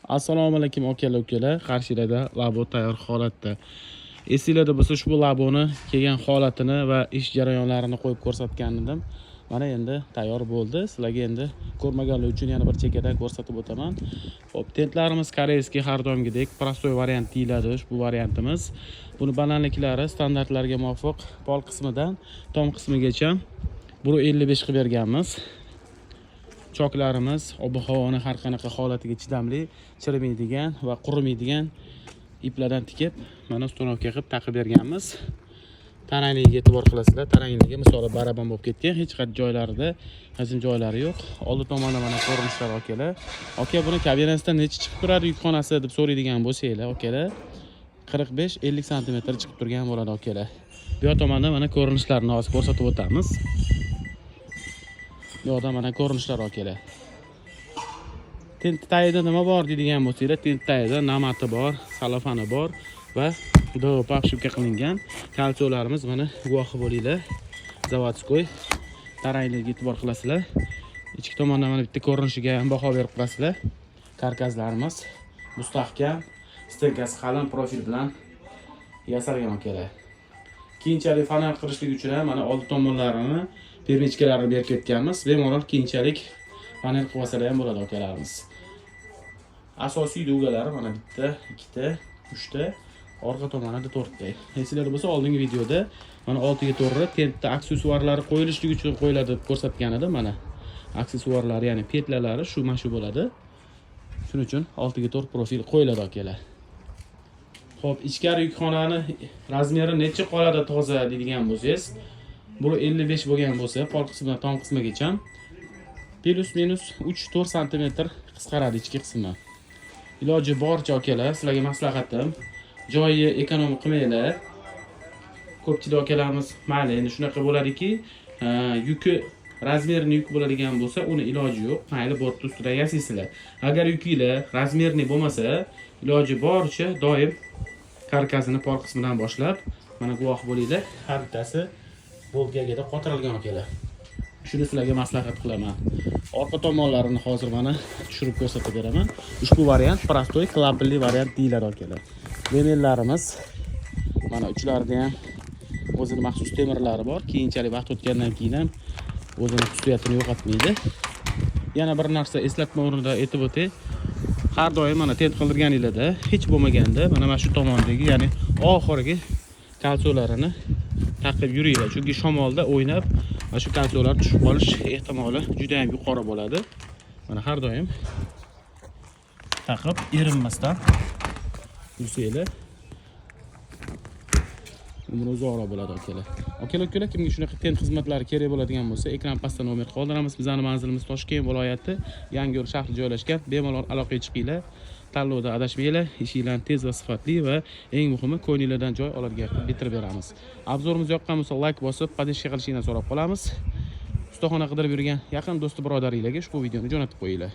Assalomu alaykum ukalar. Qarshilarda labo tayyor holatda. Esingizda bo'lsa ushbu laboni kelgan holatini va ish jarayonlarini qo'yib ko'rsatgan edim. Mana endi tayyor bo'ldi. Sizlarga endi ko'rmaganlar uchun yana bir chekkadan ko'rsatib o'taman. Xo'p, tentlarimiz koreyskiy har doimgidek prostoy variant deyiladi ushbu variantimiz. Buni balandliklari standartlarga muvofiq pol qismidan tom qismigacha 1.55 qilib berganmiz. Choklarimiz ob-havoni har qanaqa holatiga chidamli, chirimaydigan va qurimaydigan iplardan tikib, mana ustonovka qilib taqib berganmiz. Tarangligiga e'tibor qilasizlar. Tarangligi misoli baraban bo'lib ketgan, hech qaysi joylarida hajm joylari yo'q. Oldi tomonda mana ko'rinishlar okalar. Aka, buni kabinasidan necha chiqib turadi yukxonasi deb so'raydigan bo'lsanglar, okalar 45-50 sm chiqib turgan bo'ladi okalar. Bu yoq tomonda mana ko'rinishlarni hozir ko'rsatib o'tamiz. Bu yoqda mana ko'rinishlar okalar. Tent tagida nima bor deydigan bo'lsanglar, tent tagida namati bor, salofani bor va DOP obshubka qilingan kalsiolarimiz mana guvohi bo'linglar. Zavodskoy tarangligiga e'tibor qilasizlar. Ichki tomondan mana bitta ko'rinishiga ham baho berib qo'yasizlar. Karkaslarimiz mustahkam, stenkasi qalin profil bilan yasalgan okalar. Keyinchalik fanal qilishlik uchun ham mana old tomonlarini permichkalarini berib ketganmiz. Bemalol keyinchalik panel qilib olsalar ham bo'ladi okalarimiz. Asosiy dugalari mana bitta, ikkita, uchta, orqa tomonida 4 ta. Esingizda bo'lsa oldingi videoda mana 6 ga to'g'ri tentda aksessuarlari qo'yilishi uchun qo'yiladi deb ko'rsatgan edim mana. Aksessuarlari, ya'ni petlalari shu bo'ladi. Shuning uchun 6 ga 4 profil qo'yiladi okalar. Xo'p, ichkari yukxonani razmeri necha qoladi toza deydigan bo'lsangiz, 1.55 bo'lgan bo'lsa, pol qismidan tom qismigacha plus minus 3-4 sm qisqaradi ichki qismi. Iloji boricha okalar, sizlarga maslahatim, joyi ekonom qilmanglar. Ko'pchilik okalarimiz mayli, endi shunaqa bo'ladiki, yuki razmerni yuk bo'ladigan bo'lsa, uni iloji yo'q, mayli bortni ustida yasaysizlar. Agar yukinglar razmerni bo'lmasa, iloji boricha doim karkasini pol qismidan boshlab, mana guvoh bo'linglar, har bittasi boltgagida qotirilgan okalar. Shuni sizlarga maslahat qilaman. Orqa tomonlarini hozir mana tushirib ko'rsatib beraman. Ushbu variant prostoy klapli variant deyiladi okalar. Lemellarimiz mana uchlarida ham o'zining maxsus temirlari bor. Keyinchalik vaqt o'tgandan keyin ham o'zining xususiyatini yo'qotmaydi. Yana bir narsa eslatma o'rnida aytib o'tay. Har doim mana tent qildirganinglarda hech bo'lmaganda mana shu tomondagi, ya'ni oxirgi kalsiolarini taqib yuringlar. Chunki shamolda o'ynab shu kalsiolar tushib qolish ehtimoli juda ham yuqori bo'ladi. Mana har doim taqib erinmasdan yursanglar umr uzoqroq bo'ladi okalar. Okalar, kimga shunaqa tent xizmatlari kerak bo'ladigan bo'lsa, ekran pastda nomer qoldiramiz. Bizning manzilimiz Toshkent viloyati, Yangiyo'l shahri joylashgan. Bemalol aloqaga chiqinglar. Tanlovda adashmanglar. Ishinglarni tez va sifatli va eng muhimi ko'ngillardan joy oladigan qilib bitirib beramiz. Obzorimiz yoqqan bo'lsa, like bosib, podpishka qilishingni so'rab qolamiz. Ustaxona qidirib yurgan yaqin do'st birodaringlarga ushbu videoni jo'natib qo'yinglar.